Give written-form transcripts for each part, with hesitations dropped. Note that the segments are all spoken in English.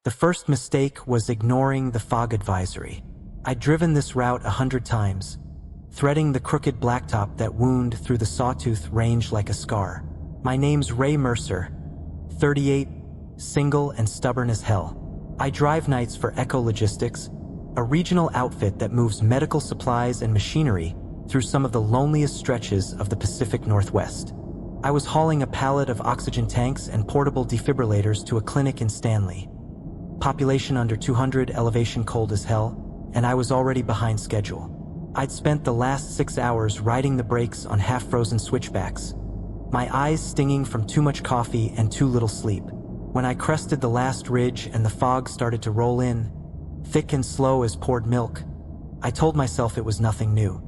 The first mistake was ignoring the fog advisory. I'd driven this route 100 times, threading the crooked blacktop that wound through the Sawtooth Range like a scar. My name's Ray Mercer, 38, single and stubborn as hell. I drive nights for Echo Logistics, a regional outfit that moves medical supplies and machinery through some of the loneliest stretches of the Pacific Northwest. I was hauling a pallet of oxygen tanks and portable defibrillators to a clinic in Stanley. Population under 200, elevation cold as hell, and I was already behind schedule. I'd spent the last 6 hours riding the brakes on half-frozen switchbacks, my eyes stinging from too much coffee and too little sleep. When I crested the last ridge and the fog started to roll in, thick and slow as poured milk, I told myself it was nothing new.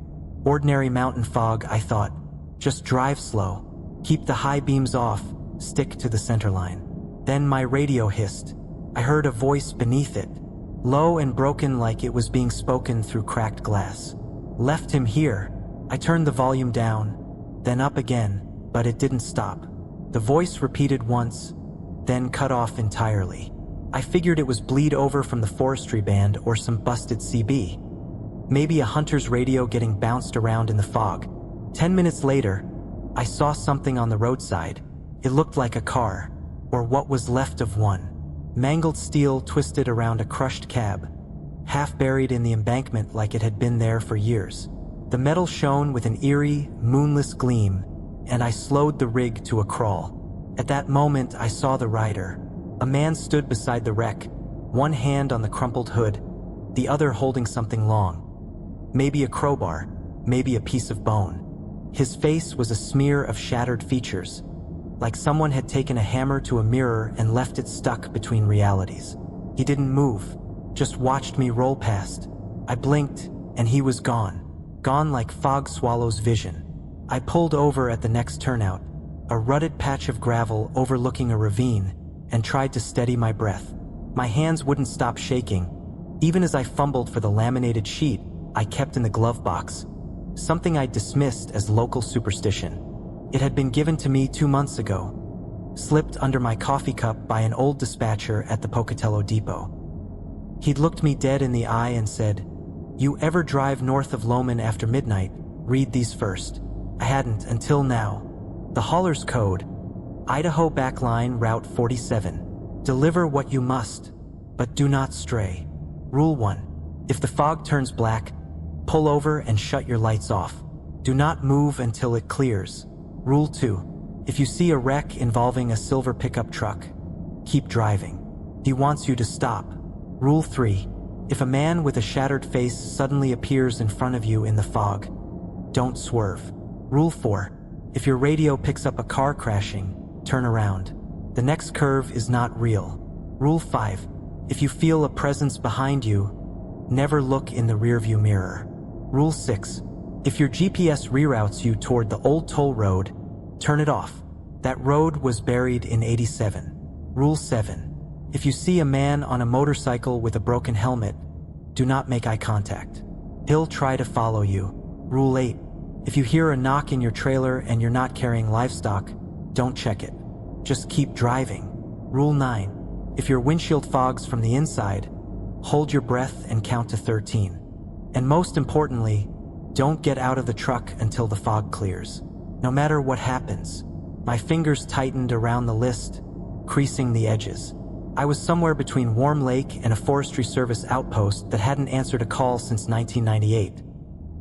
Ordinary mountain fog, I thought. Just drive slow. Keep the high beams off. Stick to the center line. Then my radio hissed. I heard a voice beneath it, low and broken like it was being spoken through cracked glass. Left him here. I turned the volume down, then up again, but it didn't stop. The voice repeated once, then cut off entirely. I figured it was bleed over from the forestry band or some busted CB. Maybe a hunter's radio getting bounced around in the fog. 10 minutes later, I saw something on the roadside. It looked like a car, or what was left of one. Mangled steel twisted around a crushed cab, half buried in the embankment like it had been there for years. The metal shone with an eerie, moonless gleam, and I slowed the rig to a crawl. At that moment, I saw the rider. A man stood beside the wreck, one hand on the crumpled hood, the other holding something long. Maybe a crowbar, maybe a piece of bone. His face was a smear of shattered features, like someone had taken a hammer to a mirror and left it stuck between realities. He didn't move, just watched me roll past. I blinked, and he was gone. Gone like fog swallows vision. I pulled over at the next turnout, a rutted patch of gravel overlooking a ravine, and tried to steady my breath. My hands wouldn't stop shaking. Even as I fumbled for the laminated sheet I kept in the glove box, something I dismissed as local superstition. It had been given to me 2 months ago, slipped under my coffee cup by an old dispatcher at the Pocatello Depot. He'd looked me dead in the eye and said, "You ever drive north of Lowman after midnight, read these first." I hadn't until now. The hauler's code, Idaho backline Route 47. Deliver what you must, but do not stray. Rule 1. If the fog turns black, pull over and shut your lights off. Do not move until it clears. Rule 2. If you see a wreck involving a silver pickup truck, keep driving. He wants you to stop. Rule 3. If a man with a shattered face suddenly appears in front of you in the fog, don't swerve. Rule 4. If your radio picks up a car crashing, turn around. The next curve is not real. Rule 5. If you feel a presence behind you, never look in the rearview mirror. Rule 6. If your GPS reroutes you toward the old toll road, turn it off. That road was buried in '87. Rule 7. If you see a man on a motorcycle with a broken helmet, do not make eye contact. He'll try to follow you. Rule 8. If you hear a knock in your trailer and you're not carrying livestock, don't check it. Just keep driving. Rule 9. If your windshield fogs from the inside, hold your breath and count to 13. And most importantly, don't get out of the truck until the fog clears. No matter what happens. My fingers tightened around the list, creasing the edges. I was somewhere between Warm Lake and a Forestry Service outpost that hadn't answered a call since 1998.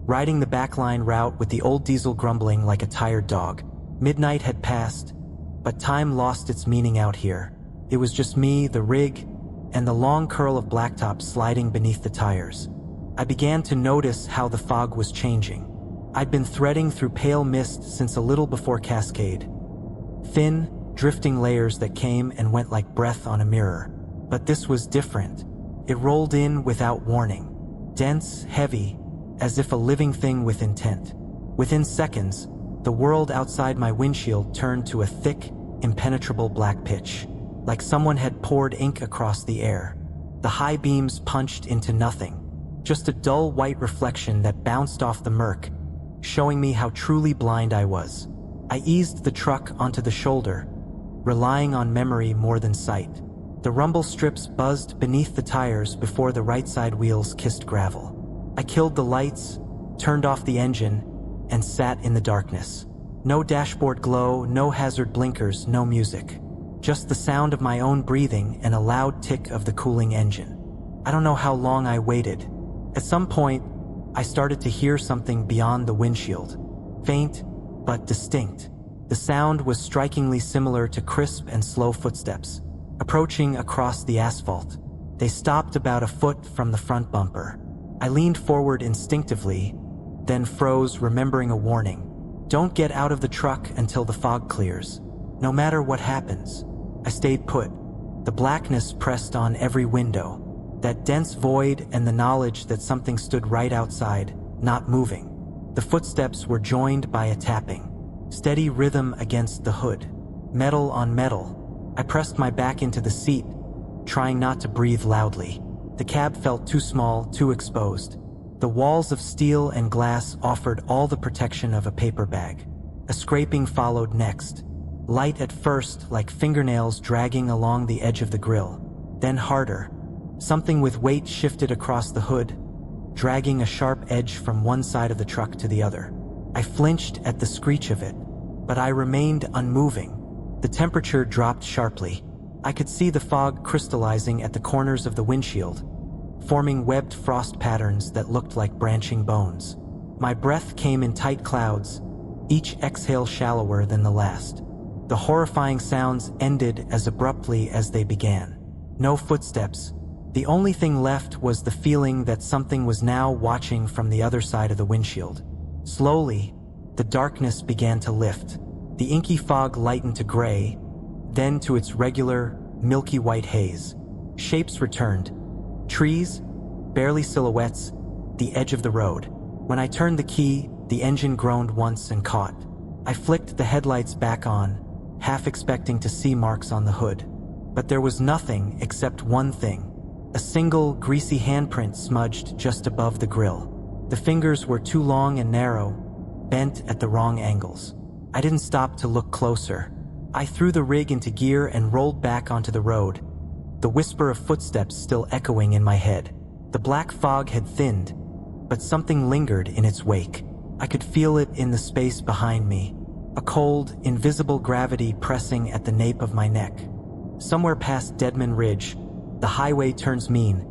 Riding the backline route with the old diesel grumbling like a tired dog. Midnight had passed, but time lost its meaning out here. It was just me, the rig, and the long curl of blacktop sliding beneath the tires. I began to notice how the fog was changing. I'd been threading through pale mist since a little before Cascade. Thin, drifting layers that came and went like breath on a mirror. But this was different. It rolled in without warning. Dense, heavy, as if a living thing with intent. Within seconds, the world outside my windshield turned to a thick, impenetrable black pitch, like someone had poured ink across the air. The high beams punched into nothing, just a dull white reflection that bounced off the murk, showing me how truly blind I was. I eased the truck onto the shoulder, relying on memory more than sight. The rumble strips buzzed beneath the tires before the right side wheels kissed gravel. I killed the lights, turned off the engine, and sat in the darkness. No dashboard glow, no hazard blinkers, no music. Just the sound of my own breathing and a loud tick of the cooling engine. I don't know how long I waited. At some point, I started to hear something beyond the windshield. Faint, but distinct. The sound was strikingly similar to crisp and slow footsteps, approaching across the asphalt. They stopped about a foot from the front bumper. I leaned forward instinctively, then froze, remembering a warning. Don't get out of the truck until the fog clears. No matter what happens. I stayed put. The blackness pressed on every window. That dense void and the knowledge that something stood right outside, not moving. The footsteps were joined by a tapping. Steady rhythm against the hood. Metal on metal. I pressed my back into the seat, trying not to breathe loudly. The cab felt too small, too exposed. The walls of steel and glass offered all the protection of a paper bag. A scraping followed next. Light at first, like fingernails dragging along the edge of the grille. Then harder. Something with weight shifted across the hood, dragging a sharp edge from one side of the truck to the other. I flinched at the screech of it, but I remained unmoving. The temperature dropped sharply. I could see the fog crystallizing at the corners of the windshield, forming webbed frost patterns that looked like branching bones. My breath came in tight clouds, each exhale shallower than the last. The horrifying sounds ended as abruptly as they began. No footsteps. The only thing left was the feeling that something was now watching from the other side of the windshield. Slowly, the darkness began to lift. The inky fog lightened to gray, then to its regular, milky white haze. Shapes returned. Trees, barely silhouettes, the edge of the road. When I turned the key, the engine groaned once and caught. I flicked the headlights back on, half expecting to see marks on the hood. But there was nothing except one thing. A single, greasy handprint smudged just above the grille. The fingers were too long and narrow, bent at the wrong angles. I didn't stop to look closer. I threw the rig into gear and rolled back onto the road, the whisper of footsteps still echoing in my head. The black fog had thinned, but something lingered in its wake. I could feel it in the space behind me, a cold, invisible gravity pressing at the nape of my neck. Somewhere past Deadman Ridge, the highway turns mean,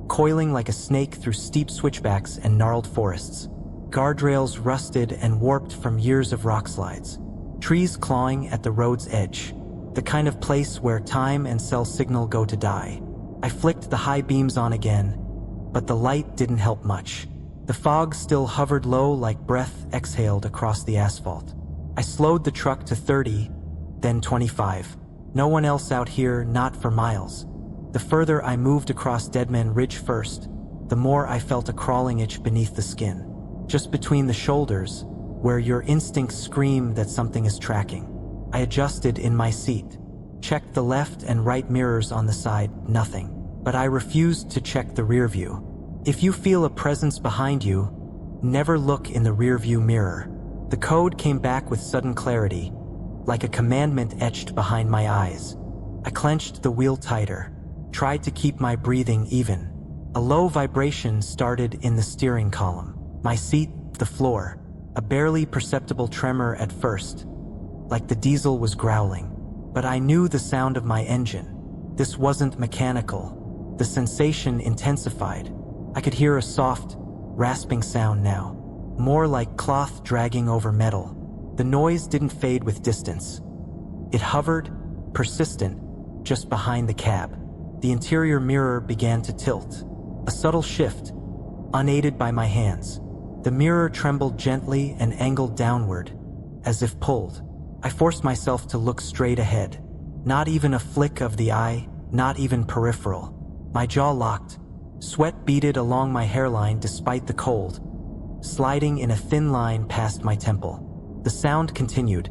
coiling like a snake through steep switchbacks and gnarled forests. Guardrails rusted and warped from years of rock slides. Trees clawing at the road's edge. The kind of place where time and cell signal go to die. I flicked the high beams on again, but the light didn't help much. The fog still hovered low like breath exhaled across the asphalt. I slowed the truck to 30, then 25. No one else out here, not for miles. The further I moved across Deadman Ridge first, the more I felt a crawling itch beneath the skin. Just between the shoulders, where your instincts scream that something is tracking. I adjusted in my seat, checked the left and right mirrors on the side, nothing. But I refused to check the rear view. If you feel a presence behind you, never look in the rear view mirror. The code came back with sudden clarity, like a commandment etched behind my eyes. I clenched the wheel tighter, tried to keep my breathing even. A low vibration started in the steering column. My seat, the floor, a barely perceptible tremor at first, like the diesel was growling. But I knew the sound of my engine. This wasn't mechanical. The sensation intensified. I could hear a soft, rasping sound now, more like cloth dragging over metal. The noise didn't fade with distance. It hovered, persistent, just behind the cab. The interior mirror began to tilt. A subtle shift, unaided by my hands. The mirror trembled gently and angled downward, as if pulled. I forced myself to look straight ahead. Not even a flick of the eye, not even peripheral. My jaw locked. Sweat beaded along my hairline despite the cold, sliding in a thin line past my temple. The sound continued.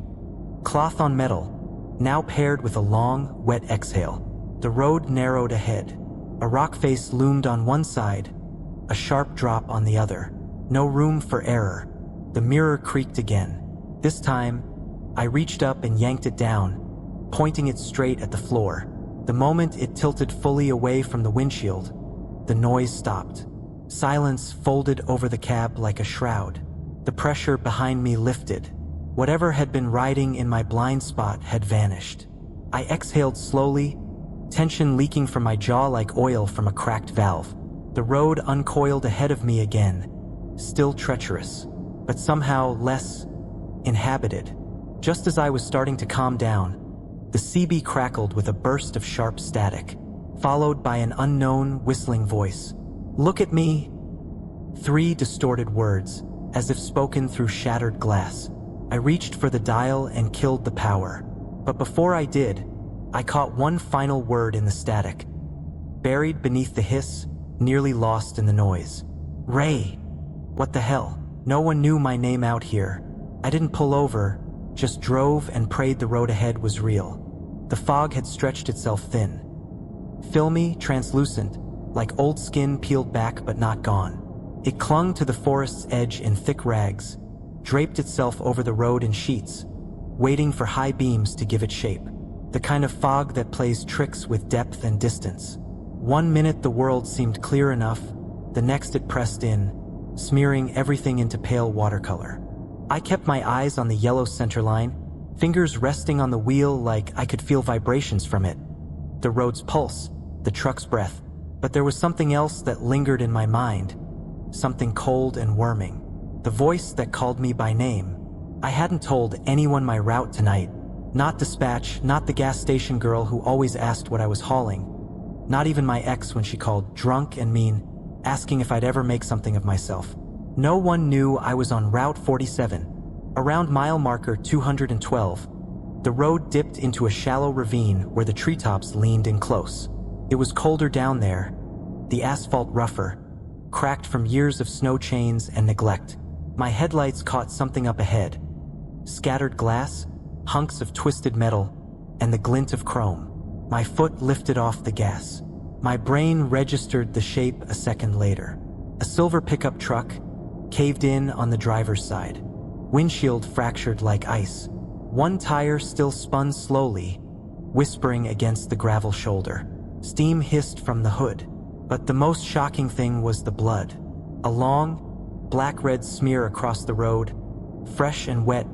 Cloth on metal, now paired with a long, wet exhale. The road narrowed ahead. A rock face loomed on one side, a sharp drop on the other. No room for error. The mirror creaked again. This time, I reached up and yanked it down, pointing it straight at the floor. The moment it tilted fully away from the windshield, the noise stopped. Silence folded over the cab like a shroud. The pressure behind me lifted. Whatever had been riding in my blind spot had vanished. I exhaled slowly, tension leaking from my jaw like oil from a cracked valve. The road uncoiled ahead of me again, still treacherous, but somehow less inhabited. Just as I was starting to calm down, the CB crackled with a burst of sharp static, followed by an unknown, whistling voice. "Look at me!" 3 distorted words, as if spoken through shattered glass. I reached for the dial and killed the power. But before I did, I caught one final word in the static, buried beneath the hiss, nearly lost in the noise. "Ray!" What the hell? No one knew my name out here. I didn't pull over, just drove and prayed the road ahead was real. The fog had stretched itself thin. Filmy, translucent, like old skin peeled back but not gone. It clung to the forest's edge in thick rags, draped itself over the road in sheets, waiting for high beams to give it shape. The kind of fog that plays tricks with depth and distance. One minute the world seemed clear enough, the next it pressed in, smearing everything into pale watercolor. I kept my eyes on the yellow center line, fingers resting on the wheel like I could feel vibrations from it. The road's pulse, the truck's breath. But there was something else that lingered in my mind, something cold and worming. The voice that called me by name. I hadn't told anyone my route tonight. Not dispatch, not the gas station girl who always asked what I was hauling. Not even my ex when she called, drunk and mean, asking if I'd ever make something of myself. No one knew I was on Route 47. Around mile marker 212, the road dipped into a shallow ravine where the treetops leaned in close. It was colder down there, the asphalt rougher, cracked from years of snow chains and neglect. My headlights caught something up ahead. Scattered glass, hunks of twisted metal, and the glint of chrome. My foot lifted off the gas. My brain registered the shape a second later. A silver pickup truck, caved in on the driver's side. Windshield fractured like ice. One tire still spun slowly, whispering against the gravel shoulder. Steam hissed from the hood. But the most shocking thing was the blood. A long, black-red smear across the road, fresh and wet,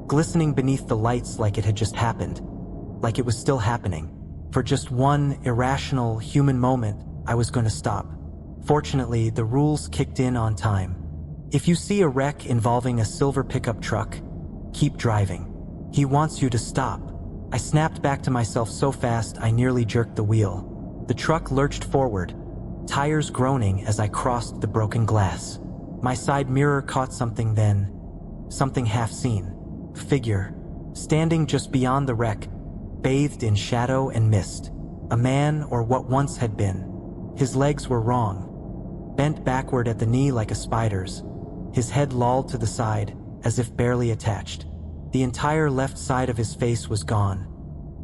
glistening beneath the lights like it had just happened, like it was still happening. For just one irrational human moment, I was going to stop. Fortunately, the rules kicked in on time. If you see a wreck involving a silver pickup truck, keep driving. He wants you to stop. I snapped back to myself so fast I nearly jerked the wheel. The truck lurched forward, tires groaning as I crossed the broken glass. My side mirror caught something then, something half-seen. Figure, standing just beyond the wreck, bathed in shadow and mist. A man, or what once had been. His legs were wrong, bent backward at the knee like a spider's, his head lolled to the side, as if barely attached. The entire left side of his face was gone,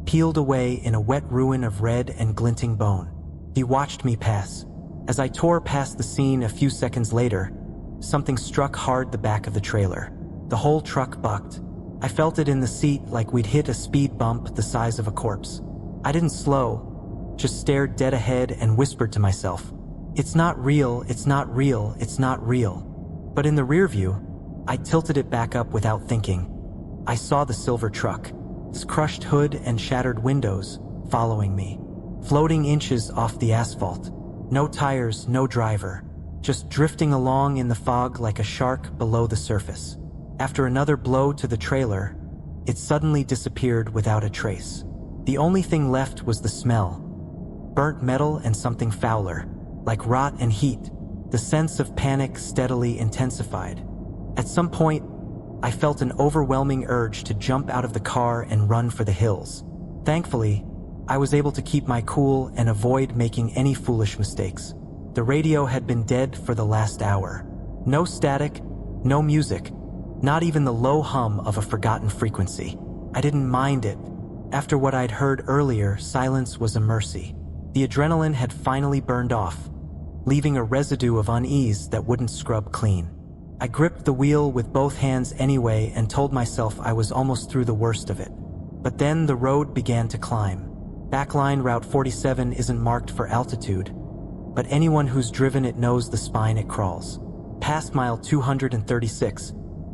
peeled away in a wet ruin of red and glinting bone. He watched me pass. As I tore past the scene a few seconds later, something struck hard the back of the trailer. The whole truck bucked. I felt it in the seat like we'd hit a speed bump the size of a corpse. I didn't slow, just stared dead ahead and whispered to myself, "It's not real, it's not real, it's not real." But in the rear view, I tilted it back up without thinking. I saw the silver truck, its crushed hood and shattered windows, following me, floating inches off the asphalt. No tires, no driver, just drifting along in the fog like a shark below the surface. After another blow to the trailer, it suddenly disappeared without a trace. The only thing left was the smell. Burnt metal and something fouler, like rot and heat. The sense of panic steadily intensified. At some point, I felt an overwhelming urge to jump out of the car and run for the hills. Thankfully, I was able to keep my cool and avoid making any foolish mistakes. The radio had been dead for the last hour. No static, no music, not even the low hum of a forgotten frequency. I didn't mind it. After what I'd heard earlier, silence was a mercy. The adrenaline had finally burned off, leaving a residue of unease that wouldn't scrub clean. I gripped the wheel with both hands anyway and told myself I was almost through the worst of it. But then the road began to climb. Backline Route 47 isn't marked for altitude, but anyone who's driven it knows the spine it crawls. Past mile 236,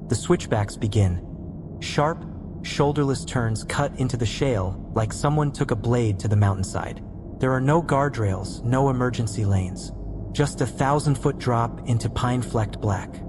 the switchbacks begin. Sharp, shoulderless turns cut into the shale like someone took a blade to the mountainside. There are no guardrails, no emergency lanes. Just a 1,000-foot drop into pine-flecked black.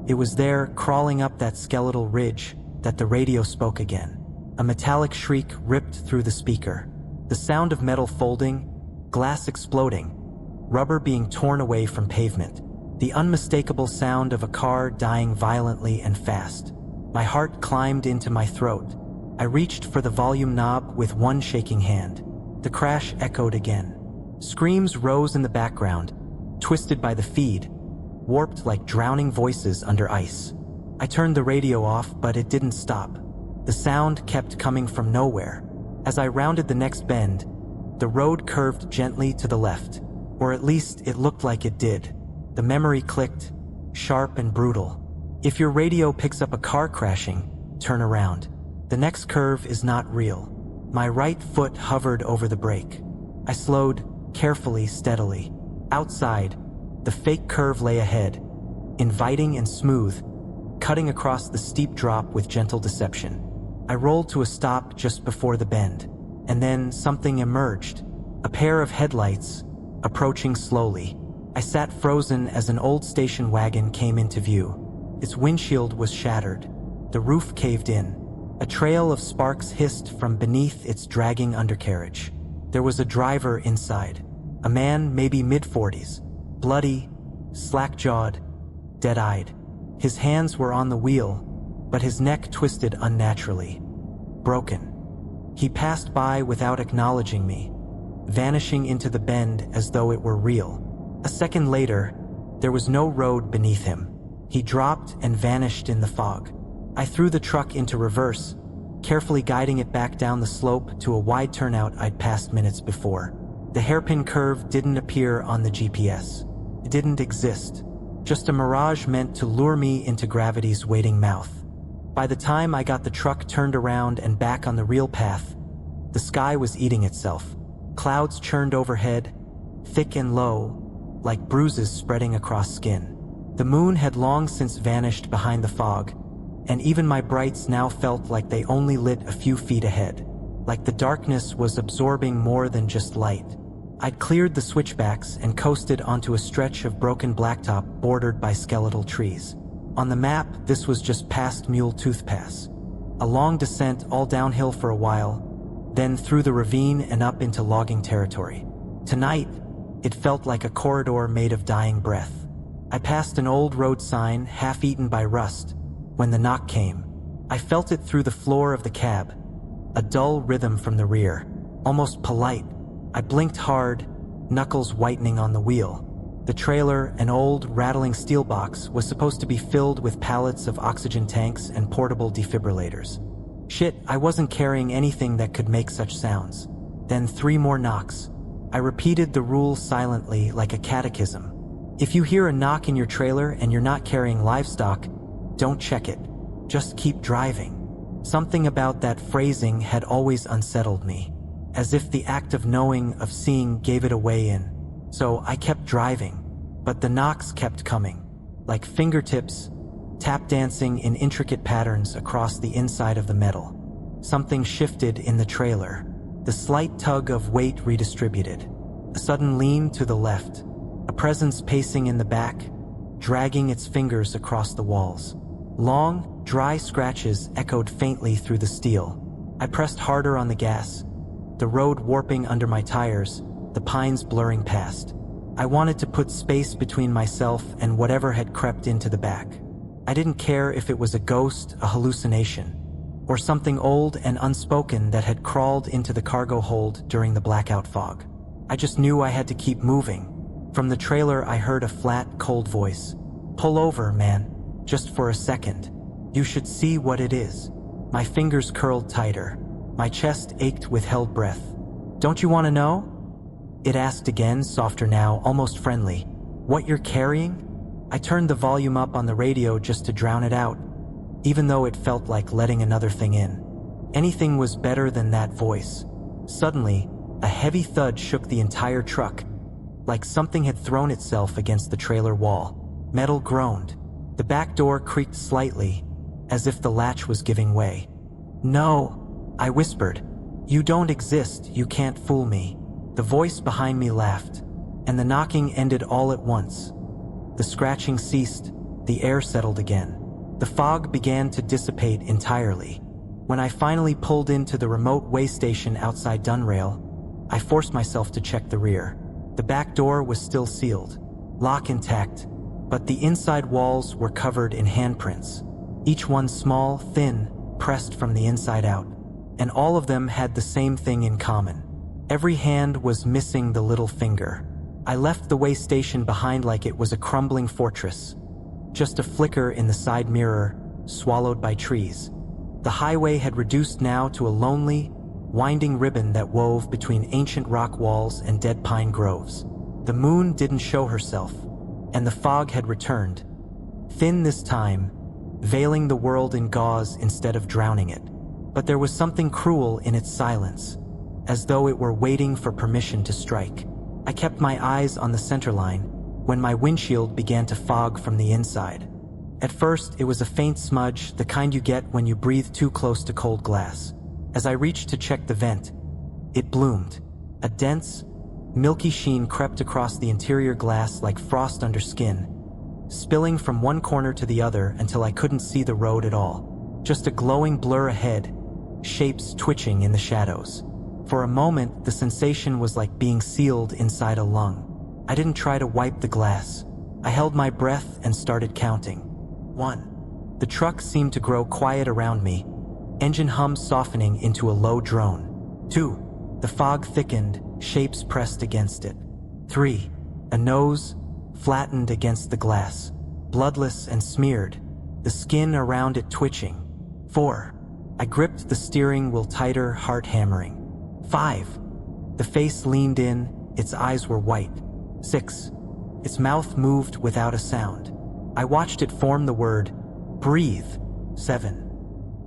It was there, crawling up that skeletal ridge, that the radio spoke again. A metallic shriek ripped through the speaker. The sound of metal folding, glass exploding, rubber being torn away from pavement. The unmistakable sound of a car dying violently and fast. My heart climbed into my throat. I reached for the volume knob with one shaking hand. The crash echoed again. Screams rose in the background, twisted by the feed, warped like drowning voices under ice. I turned the radio off, but it didn't stop. The sound kept coming from nowhere. As I rounded the next bend, the road curved gently to the left, or at least it looked like it did. The memory clicked, sharp and brutal. If your radio picks up a car crashing, turn around. The next curve is not real. My right foot hovered over the brake. I slowed, carefully, steadily. Outside, the fake curve lay ahead, inviting and smooth, cutting across the steep drop with gentle deception. I rolled to a stop just before the bend, and then something emerged. A pair of headlights, approaching slowly. I sat frozen as an old station wagon came into view. Its windshield was shattered. The roof caved in. A trail of sparks hissed from beneath its dragging undercarriage. There was a driver inside. A man, maybe mid-40s, bloody, slack-jawed, dead-eyed. His hands were on the wheel, but his neck twisted unnaturally. Broken. He passed by without acknowledging me, vanishing into the bend as though it were real. A second later, there was no road beneath him. He dropped and vanished in the fog. I threw the truck into reverse, carefully guiding it back down the slope to a wide turnout I'd passed minutes before. The hairpin curve didn't appear on the GPS. It didn't exist. Just a mirage meant to lure me into gravity's waiting mouth. By the time I got the truck turned around and back on the real path, the sky was eating itself. Clouds churned overhead, thick and low, like bruises spreading across skin. The moon had long since vanished behind the fog, and even my brights now felt like they only lit a few feet ahead, like the darkness was absorbing more than just light. I'd cleared the switchbacks and coasted onto a stretch of broken blacktop bordered by skeletal trees. On the map, this was just past Mule Tooth Pass. A long descent all downhill for a while, then through the ravine and up into logging territory. Tonight, it felt like a corridor made of dying breath. I passed an old road sign, half-eaten by rust, when the knock came. I felt it through the floor of the cab, a dull rhythm from the rear, almost polite. I blinked hard, knuckles whitening on the wheel. The trailer, an old, rattling steel box, was supposed to be filled with pallets of oxygen tanks and portable defibrillators. Shit, I wasn't carrying anything that could make such sounds. Then 3 more knocks. I repeated the rules silently like a catechism. If you hear a knock in your trailer and you're not carrying livestock, don't check it. Just keep driving. Something about that phrasing had always unsettled me, as if the act of knowing, of seeing, gave it away in. So I kept driving, but the knocks kept coming, like fingertips, tap dancing in intricate patterns across the inside of the metal. Something shifted in the trailer. The slight tug of weight redistributed. A sudden lean to the left. A presence pacing in the back, dragging its fingers across the walls. Long, dry scratches echoed faintly through the steel. I pressed harder on the gas, the road warping under my tires, the pines blurring past. I wanted to put space between myself and whatever had crept into the back. I didn't care if it was a ghost, a hallucination, or something old and unspoken that had crawled into the cargo hold during the blackout fog. I just knew I had to keep moving. From the trailer, I heard a flat, cold voice. "Pull over, man. Just for a second. You should see what it is." My fingers curled tighter. My chest ached with held breath. "Don't you want to know?" It asked again, softer now, almost friendly. "What you're carrying?" I turned the volume up on the radio just to drown it out, even though it felt like letting another thing in. Anything was better than that voice. Suddenly, A heavy thud shook the entire truck, like something had thrown itself against the trailer wall. Metal groaned. The back door creaked slightly, as if the latch was giving way. "No," I whispered. "You don't exist, you can't fool me." The voice behind me laughed, and the knocking ended all at once. The scratching ceased, the air settled again. The fog began to dissipate entirely. When I finally pulled into the remote way station outside Dunrail, I forced myself to check the rear. The back door was still sealed, lock intact, but the inside walls were covered in handprints, each one small, thin, pressed from the inside out, and all of them had the same thing in common. Every hand was missing the little finger. I left the way station behind like it was a crumbling fortress, just a flicker in the side mirror, swallowed by trees. The highway had reduced now to a lonely, winding ribbon that wove between ancient rock walls and dead pine groves. The moon didn't show herself, and the fog had returned, thin this time, veiling the world in gauze instead of drowning it. But there was something cruel in its silence, as though it were waiting for permission to strike. I kept my eyes on the center line when my windshield began to fog from the inside. At first, it was a faint smudge, the kind you get when you breathe too close to cold glass. As I reached to check the vent, it bloomed. A dense, milky sheen crept across the interior glass like frost under skin, spilling from one corner to the other until I couldn't see the road at all. Just a glowing blur ahead, shapes twitching in the shadows. For a moment, the sensation was like being sealed inside a lung. I didn't try to wipe the glass. I held my breath and started counting. 1. The truck seemed to grow quiet around me, engine hum softening into a low drone. 2. The fog thickened, shapes pressed against it. 3. A nose, flattened against the glass, bloodless and smeared, the skin around it twitching. 4. I gripped the steering wheel tighter, heart hammering. 5. The face leaned in, its eyes were white. 6. Its mouth moved without a sound. I watched it form the word, breathe. 7.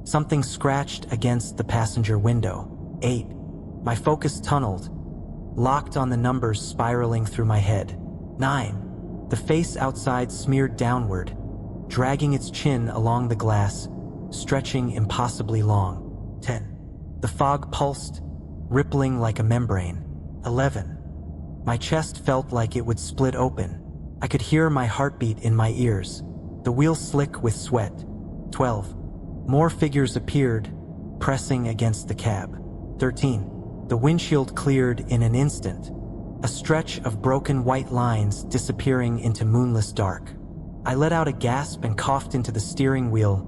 Something scratched against the passenger window. 8. My focus tunneled, locked on the numbers spiraling through my head. 9. The face outside smeared downward, dragging its chin along the glass, stretching impossibly long. 10. The fog pulsed, rippling like a membrane. 11. My chest felt like it would split open. I could hear my heartbeat in my ears, the wheel slick with sweat. 12. More figures appeared, pressing against the cab. 13. The windshield cleared in an instant, a stretch of broken white lines disappearing into moonless dark. I let out a gasp and coughed into the steering wheel,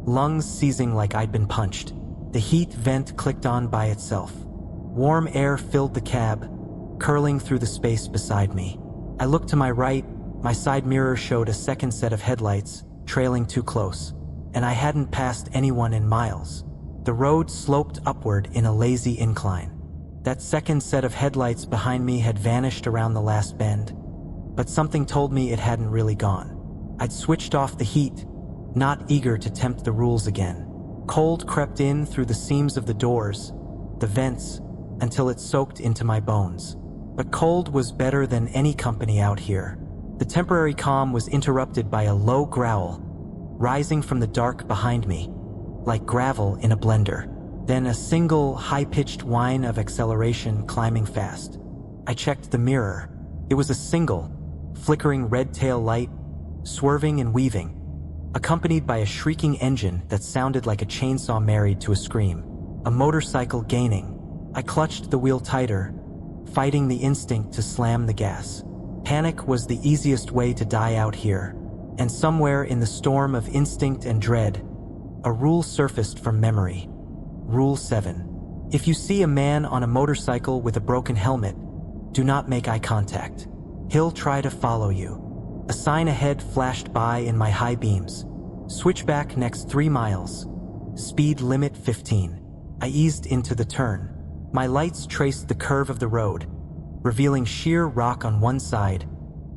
lungs seizing like I'd been punched. The heat vent clicked on by itself. Warm air filled the cab, curling through the space beside me. I looked to my right, my side mirror showed a second set of headlights, trailing too close, and I hadn't passed anyone in miles. The road sloped upward in a lazy incline. That second set of headlights behind me had vanished around the last bend, but something told me it hadn't really gone. I'd switched off the heat, not eager to tempt the rules again. Cold crept in through the seams of the doors, the vents, until it soaked into my bones. But cold was better than any company out here. The temporary calm was interrupted by a low growl, rising from the dark behind me, like gravel in a blender. Then a single, high-pitched whine of acceleration climbing fast. I checked the mirror. It was a single, flickering red tail light, swerving and weaving, accompanied by a shrieking engine that sounded like a chainsaw married to a scream. A motorcycle gaining. I clutched the wheel tighter, fighting the instinct to slam the gas. Panic was the easiest way to die out here, and somewhere in the storm of instinct and dread, a rule surfaced from memory. Rule 7. If you see a man on a motorcycle with a broken helmet, do not make eye contact. He'll try to follow you. A sign ahead flashed by in my high beams. Switch back next 3 miles. Speed limit 15. I eased into the turn. My lights traced the curve of the road, revealing sheer rock on one side,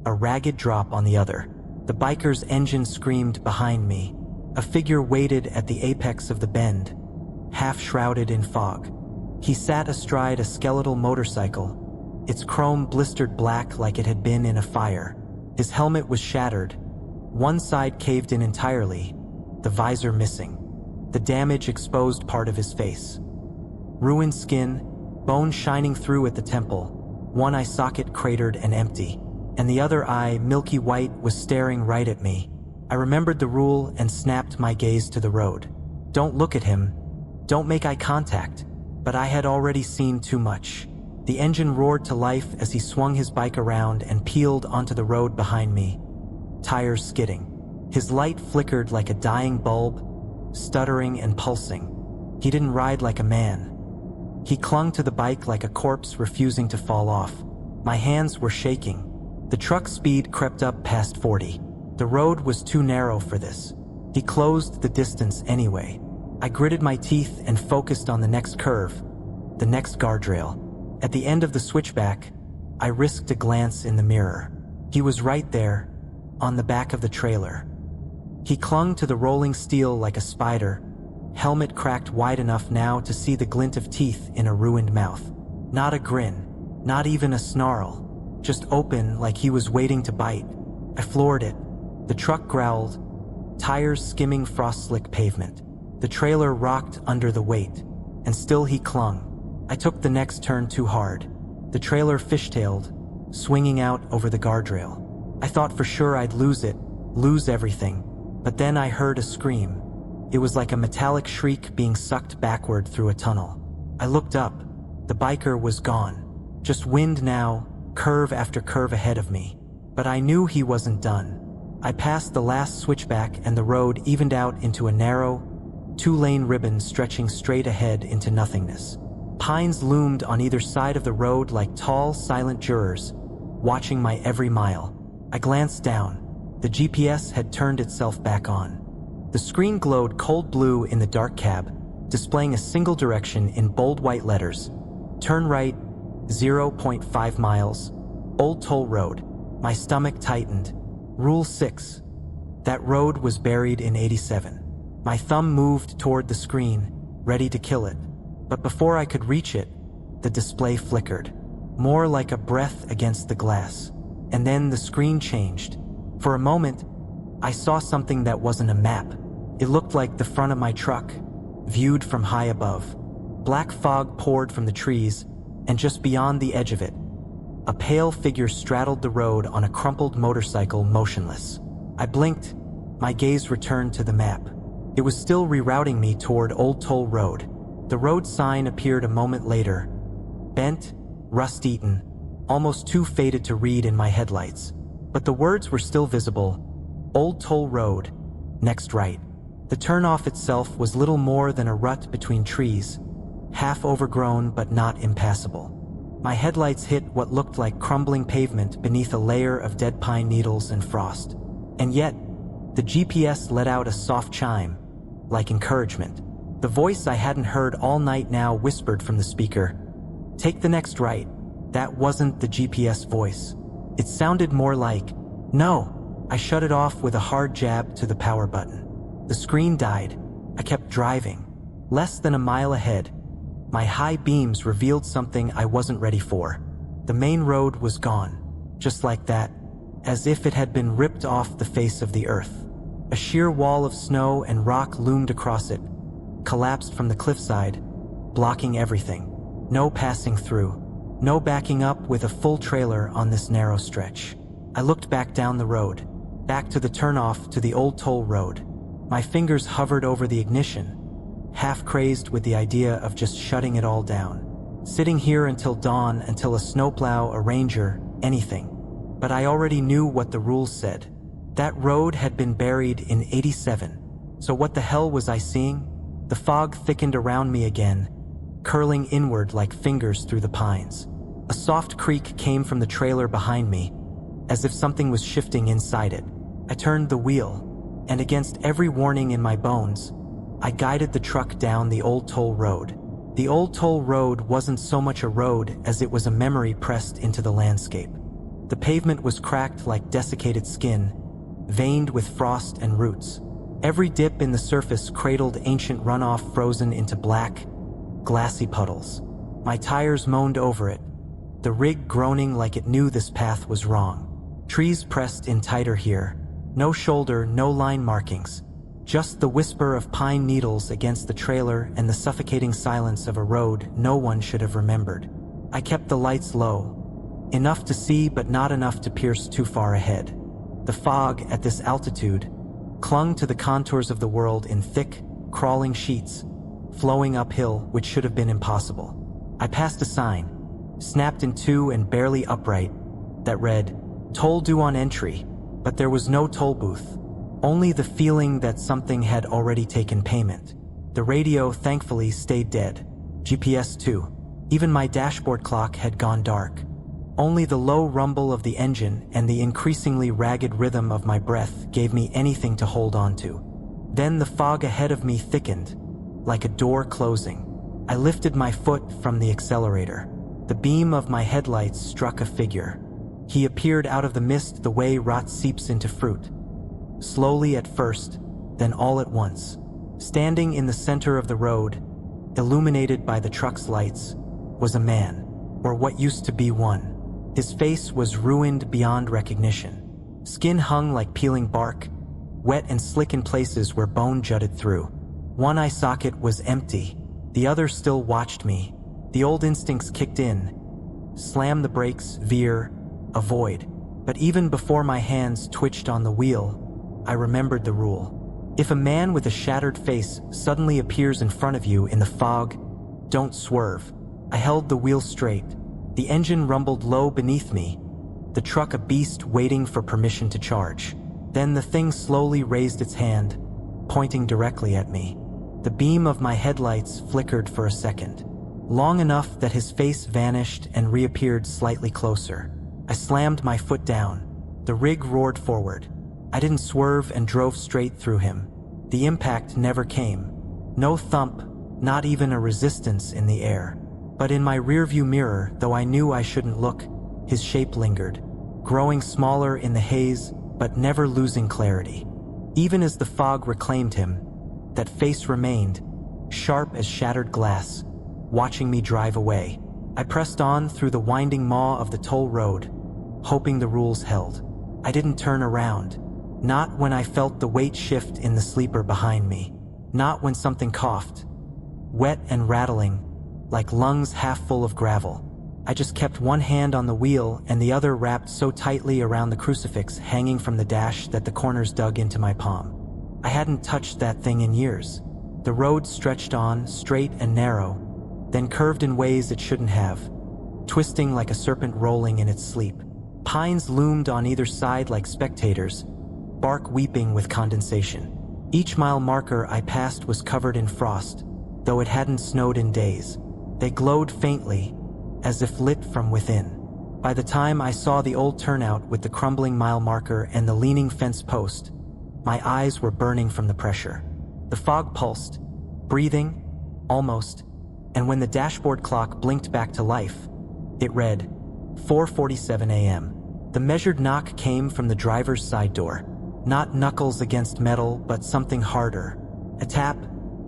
a ragged drop on the other. The biker's engine screamed behind me. A figure waited at the apex of the bend, half shrouded in fog. He sat astride a skeletal motorcycle, its chrome blistered black like it had been in a fire. His helmet was shattered, one side caved in entirely, the visor missing. The damage exposed part of his face. Ruined skin, bone shining through at the temple, one eye socket cratered and empty, and the other eye, milky white, was staring right at me. I remembered the rule and snapped my gaze to the road. Don't look at him, don't make eye contact. But I had already seen too much. The engine roared to life as he swung his bike around and peeled onto the road behind me, tires skidding. His light flickered like a dying bulb, stuttering and pulsing. He didn't ride like a man. He clung to the bike like a corpse refusing to fall off. My hands were shaking. The truck's speed crept up past 40. The road was too narrow for this. He closed the distance anyway. I gritted my teeth and focused on the next curve, the next guardrail. At the end of the switchback, I risked a glance in the mirror. He was right there, on the back of the trailer. He clung to the rolling steel like a spider, helmet cracked wide enough now to see the glint of teeth in a ruined mouth. Not a grin, not even a snarl, just open like he was waiting to bite. I floored it. The truck growled, tires skimming frost-slick pavement. The trailer rocked under the weight, and still he clung. I took the next turn too hard. The trailer fishtailed, swinging out over the guardrail. I thought for sure I'd lose it, lose everything, but then I heard a scream. It was like a metallic shriek being sucked backward through a tunnel. I looked up. The biker was gone. Just wind now, curve after curve ahead of me. But I knew he wasn't done. I passed the last switchback and the road evened out into a narrow, two-lane ribbon stretching straight ahead into nothingness. Pines loomed on either side of the road like tall, silent jurors, watching my every mile. I glanced down. The GPS had turned itself back on. The screen glowed cold blue in the dark cab, displaying a single direction in bold white letters. Turn right, 0.5 miles, Old Toll Road. My stomach tightened. Rule 6. That road was buried in 87. My thumb moved toward the screen, ready to kill it. But before I could reach it, the display flickered, more like a breath against the glass. And then the screen changed. For a moment, I saw something that wasn't a map. It looked like the front of my truck, viewed from high above. Black fog poured from the trees, and just beyond the edge of it, a pale figure straddled the road on a crumpled motorcycle, motionless. I blinked, my gaze returned to the map. It was still rerouting me toward Old Toll Road. The road sign appeared a moment later, bent, rust-eaten, almost too faded to read in my headlights. But the words were still visible. Old Toll Road, next right. The turnoff itself was little more than a rut between trees, half overgrown but not impassable. My headlights hit what looked like crumbling pavement beneath a layer of dead pine needles and frost. And yet, the GPS let out a soft chime, like encouragement. The voice I hadn't heard all night now whispered from the speaker, "Take the next right." That wasn't the GPS voice. It sounded more like, "No." I shut it off with a hard jab to the power button. The screen died. I kept driving. Less than a mile ahead, my high beams revealed something I wasn't ready for. The main road was gone, just like that, as if it had been ripped off the face of the earth. A sheer wall of snow and rock loomed across it, collapsed from the cliffside, blocking everything. No passing through, no backing up with a full trailer on this narrow stretch. I looked back down the road, back to the turnoff to the Old Toll Road. My fingers hovered over the ignition, half crazed with the idea of just shutting it all down. Sitting here until dawn, until a snowplow, a ranger, anything. But I already knew what the rules said. That road had been buried in 87. So what the hell was I seeing? The fog thickened around me again, curling inward like fingers through the pines. A soft creak came from the trailer behind me, as if something was shifting inside it. I turned the wheel, and against every warning in my bones, I guided the truck down the Old Toll Road. The Old Toll Road wasn't so much a road as it was a memory pressed into the landscape. The pavement was cracked like desiccated skin, veined with frost and roots. Every dip in the surface cradled ancient runoff frozen into black, glassy puddles. My tires moaned over it, the rig groaning like it knew this path was wrong. Trees pressed in tighter here. No shoulder, no line markings. Just the whisper of pine needles against the trailer and the suffocating silence of a road no one should have remembered. I kept the lights low. Enough to see, but not enough to pierce too far ahead. The fog, at this altitude, clung to the contours of the world in thick, crawling sheets, flowing uphill, which should have been impossible. I passed a sign, snapped in two and barely upright, that read, "Toll due on entry," but there was no toll booth. Only the feeling that something had already taken payment. The radio, thankfully, stayed dead. GPS too. Even my dashboard clock had gone dark. Only the low rumble of the engine and the increasingly ragged rhythm of my breath gave me anything to hold on to. Then the fog ahead of me thickened, like a door closing. I lifted my foot from the accelerator. The beam of my headlights struck a figure. He appeared out of the mist the way rot seeps into fruit. Slowly at first, then all at once. Standing in the center of the road, illuminated by the truck's lights, was a man, or what used to be one. His face was ruined beyond recognition. Skin hung like peeling bark, wet and slick in places where bone jutted through. One eye socket was empty, the other still watched me. The old instincts kicked in. Slam the brakes, veer, avoid. But even before my hands twitched on the wheel, I remembered the rule. If a man with a shattered face suddenly appears in front of you in the fog, don't swerve. I held the wheel straight. The engine rumbled low beneath me, the truck a beast waiting for permission to charge. Then the thing slowly raised its hand, pointing directly at me. The beam of my headlights flickered for a second, long enough that his face vanished and reappeared slightly closer. I slammed my foot down. The rig roared forward. I didn't swerve and drove straight through him. The impact never came. No thump, not even a resistance in the air. But in my rearview mirror, though I knew I shouldn't look, his shape lingered, growing smaller in the haze, but never losing clarity. Even as the fog reclaimed him, that face remained, sharp as shattered glass, watching me drive away. I pressed on through the winding maw of the toll road, hoping the rules held. I didn't turn around, not when I felt the weight shift in the sleeper behind me, not when something coughed, wet and rattling, like lungs half full of gravel. I just kept one hand on the wheel and the other wrapped so tightly around the crucifix hanging from the dash that the corners dug into my palm. I hadn't touched that thing in years. The road stretched on, straight and narrow, then curved in ways it shouldn't have, twisting like a serpent rolling in its sleep. Pines loomed on either side like spectators, bark weeping with condensation. Each mile marker I passed was covered in frost, though it hadn't snowed in days. They glowed faintly, as if lit from within. By the time I saw the old turnout with the crumbling mile marker and the leaning fence post, my eyes were burning from the pressure. The fog pulsed, breathing, almost, and when the dashboard clock blinked back to life, it read 4:47 a.m. The measured knock came from the driver's side door. Not knuckles against metal, but something harder. A tap,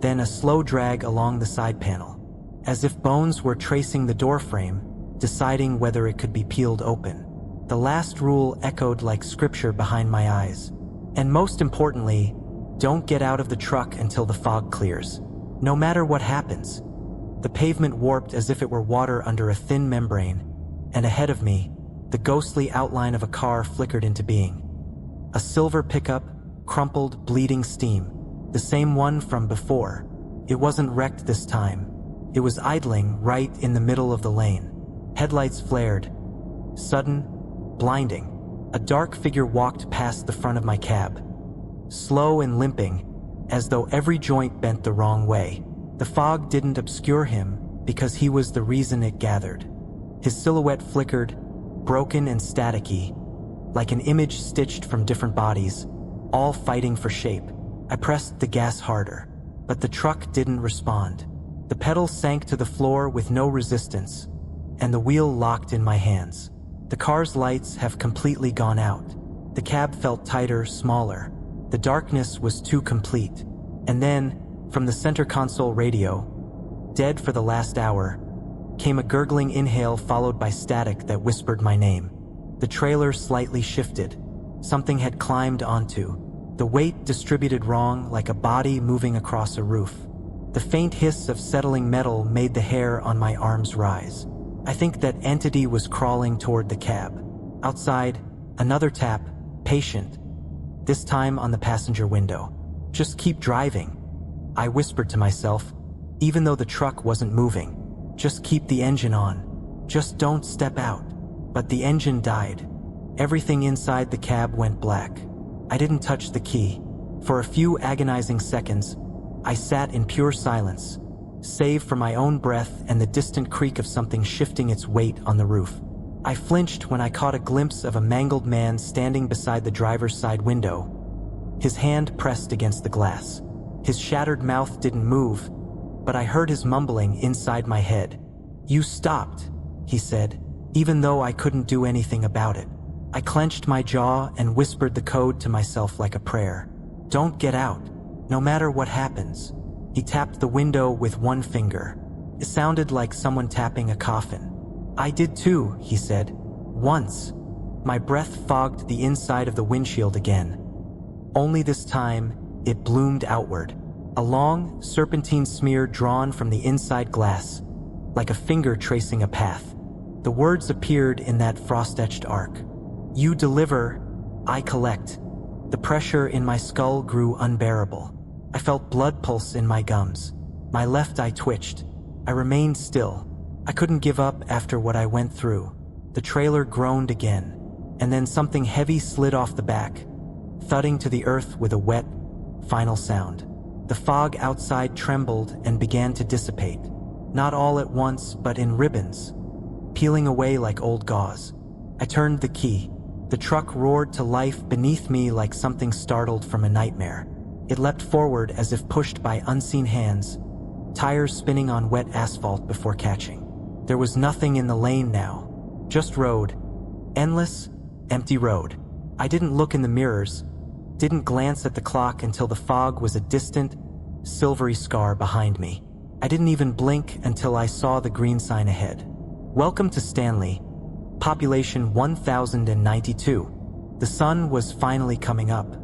then a slow drag along the side panel, as if bones were tracing the door frame, deciding whether it could be peeled open. The last rule echoed like scripture behind my eyes. And most importantly, don't get out of the truck until the fog clears. No matter what happens. The pavement warped as if it were water under a thin membrane, and ahead of me, the ghostly outline of a car flickered into being. A silver pickup, crumpled, bleeding steam, the same one from before. It wasn't wrecked this time. It was idling right in the middle of the lane. Headlights flared. Sudden, blinding. A dark figure walked past the front of my cab, slow and limping, as though every joint bent the wrong way. The fog didn't obscure him because he was the reason it gathered. His silhouette flickered, broken and staticky, like an image stitched from different bodies, all fighting for shape. I pressed the gas harder, but the truck didn't respond. The pedal sank to the floor with no resistance, and the wheel locked in my hands. The car's lights have completely gone out. The cab felt tighter, smaller. The darkness was too complete. And then, from the center console radio, dead for the last hour, came a gurgling inhale followed by static that whispered my name. The trailer slightly shifted. Something had climbed onto. The weight distributed wrong, like a body moving across a roof. The faint hiss of settling metal made the hair on my arms rise. I think that entity was crawling toward the cab. Outside, another tap, patient. This time on the passenger window. Just keep driving, I whispered to myself, even though the truck wasn't moving. Just keep the engine on. Just don't step out. But the engine died. Everything inside the cab went black. I didn't touch the key. For a few agonizing seconds, I sat in pure silence, save for my own breath and the distant creak of something shifting its weight on the roof. I flinched when I caught a glimpse of a mangled man standing beside the driver's side window, his hand pressed against the glass. His shattered mouth didn't move, but I heard his mumbling inside my head. "You stopped," he said, even though I couldn't do anything about it. I clenched my jaw and whispered the code to myself like a prayer. "Don't get out, no matter what happens." He tapped the window with one finger. It sounded like someone tapping a coffin. "I did too," he said. "Once." My breath fogged the inside of the windshield again. Only this time, it bloomed outward. A long, serpentine smear drawn from the inside glass, like a finger tracing a path. The words appeared in that frost-etched arc. "You deliver, I collect." The pressure in my skull grew unbearable. I felt blood pulse in my gums. My left eye twitched. I remained still. I couldn't give up after what I went through. The trailer groaned again, and then something heavy slid off the back, thudding to the earth with a wet, final sound. The fog outside trembled and began to dissipate. Not all at once, but in ribbons, peeling away like old gauze. I turned the key. The truck roared to life beneath me like something startled from a nightmare. It leapt forward as if pushed by unseen hands, tires spinning on wet asphalt before catching. There was nothing in the lane now, just road. Endless, empty road. I didn't look in the mirrors, didn't glance at the clock until the fog was a distant, silvery scar behind me. I didn't even blink until I saw the green sign ahead. "Welcome to Stanley, population 1092. The sun was finally coming up.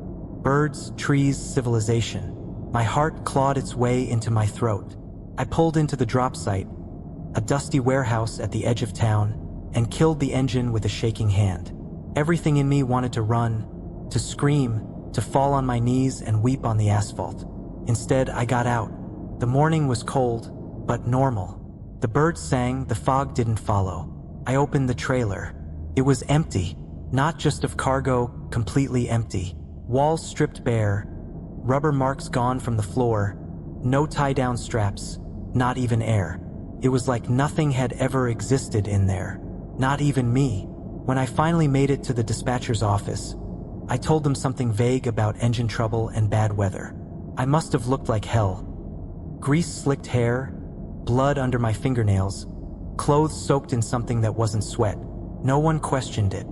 Birds, trees, civilization. My heart clawed its way into my throat. I pulled into the drop site, a dusty warehouse at the edge of town, and killed the engine with a shaking hand. Everything in me wanted to run, to scream, to fall on my knees and weep on the asphalt. Instead, I got out. The morning was cold, but normal. The birds sang, the fog didn't follow. I opened the trailer. It was empty, not just of cargo, completely empty. Walls stripped bare, rubber marks gone from the floor, no tie-down straps, not even air. It was like nothing had ever existed in there, not even me. When I finally made it to the dispatcher's office, I told them something vague about engine trouble and bad weather. I must have looked like hell. Grease-slicked hair, blood under my fingernails, clothes soaked in something that wasn't sweat. No one questioned it.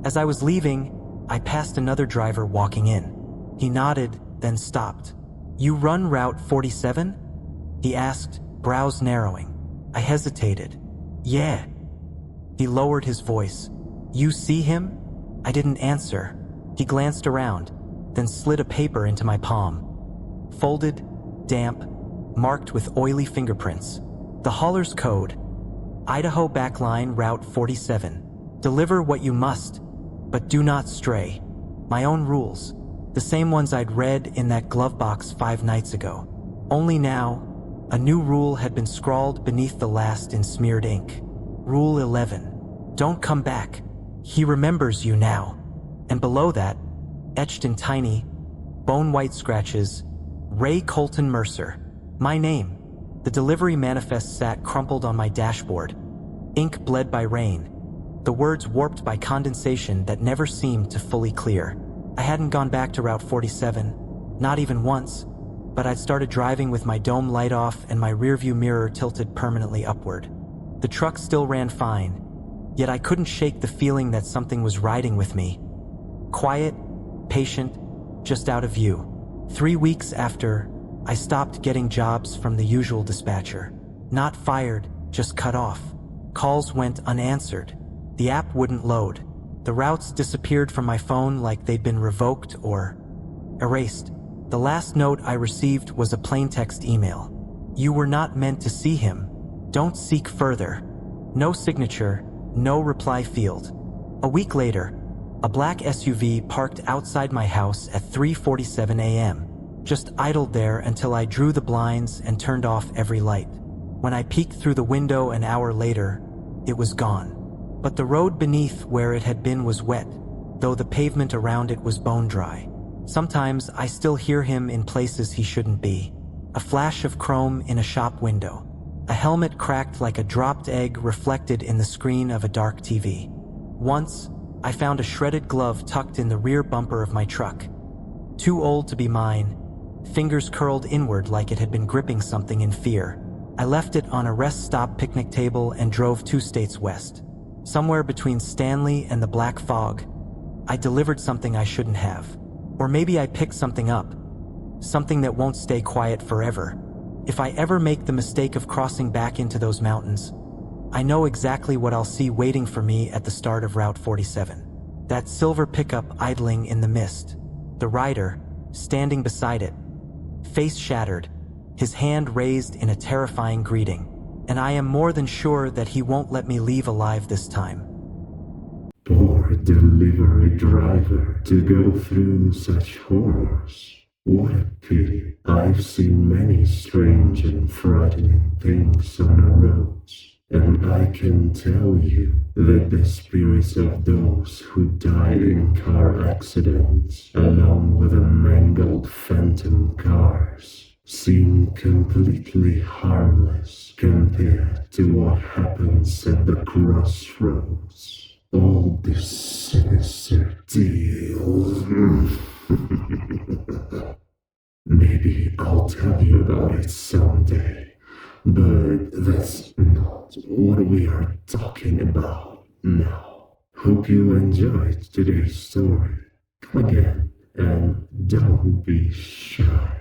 As I was leaving, I passed another driver walking in. He nodded, then stopped. "You run Route 47? He asked, brows narrowing. I hesitated. "Yeah." He lowered his voice. "You see him?" I didn't answer. He glanced around, then slid a paper into my palm. Folded, damp, marked with oily fingerprints. The hauler's code. Idaho backline Route 47. Deliver what you must, but do not stray. My own rules. The same ones I'd read in that glove box 5 nights ago. Only now, a new rule had been scrawled beneath the last in smeared ink. Rule 11. Don't come back. He remembers you now. And below that, etched in tiny, bone-white scratches, Ray Colton Mercer. My name. The delivery manifest sat crumpled on my dashboard. Ink bled by rain. The words warped by condensation that never seemed to fully clear. I hadn't gone back to Route 47, not even once, but I'd started driving with my dome light off and my rearview mirror tilted permanently upward. The truck still ran fine, yet I couldn't shake the feeling that something was riding with me. Quiet, patient, just out of view. 3 weeks after, I stopped getting jobs from the usual dispatcher. Not fired, just cut off. Calls went unanswered. The app wouldn't load. The routes disappeared from my phone like they'd been revoked or erased. The last note I received was a plaintext email. You were not meant to see him. Don't seek further. No signature, no reply field. A week later, a black SUV parked outside my house at 3:47 a.m., just idled there until I drew the blinds and turned off every light. When I peeked through the window an hour later, it was gone. But the road beneath where it had been was wet, though the pavement around it was bone dry. Sometimes I still hear him in places he shouldn't be. A flash of chrome in a shop window. A helmet cracked like a dropped egg reflected in the screen of a dark TV. Once, I found a shredded glove tucked in the rear bumper of my truck. Too old to be mine, fingers curled inward like it had been gripping something in fear. I left it on a rest stop picnic table and drove 2 states west. Somewhere between Stanley and the black fog, I delivered something I shouldn't have. Or maybe I picked something up. Something that won't stay quiet forever. If I ever make the mistake of crossing back into those mountains, I know exactly what I'll see waiting for me at the start of Route 47. That silver pickup idling in the mist. The rider, standing beside it, face shattered, his hand raised in a terrifying greeting. And I am more than sure that he won't let me leave alive this time. Poor delivery driver to go through such horrors. What a pity. I've seen many strange and frightening things on the roads. And I can tell you that the spirits of those who died in car accidents, along with the mangled phantom cars, seem completely harmless compared to what happens at the crossroads. All this sinister deal. Maybe I'll tell you about it someday, but that's not what we are talking about now. Hope you enjoyed today's story. Come again, and don't be shy.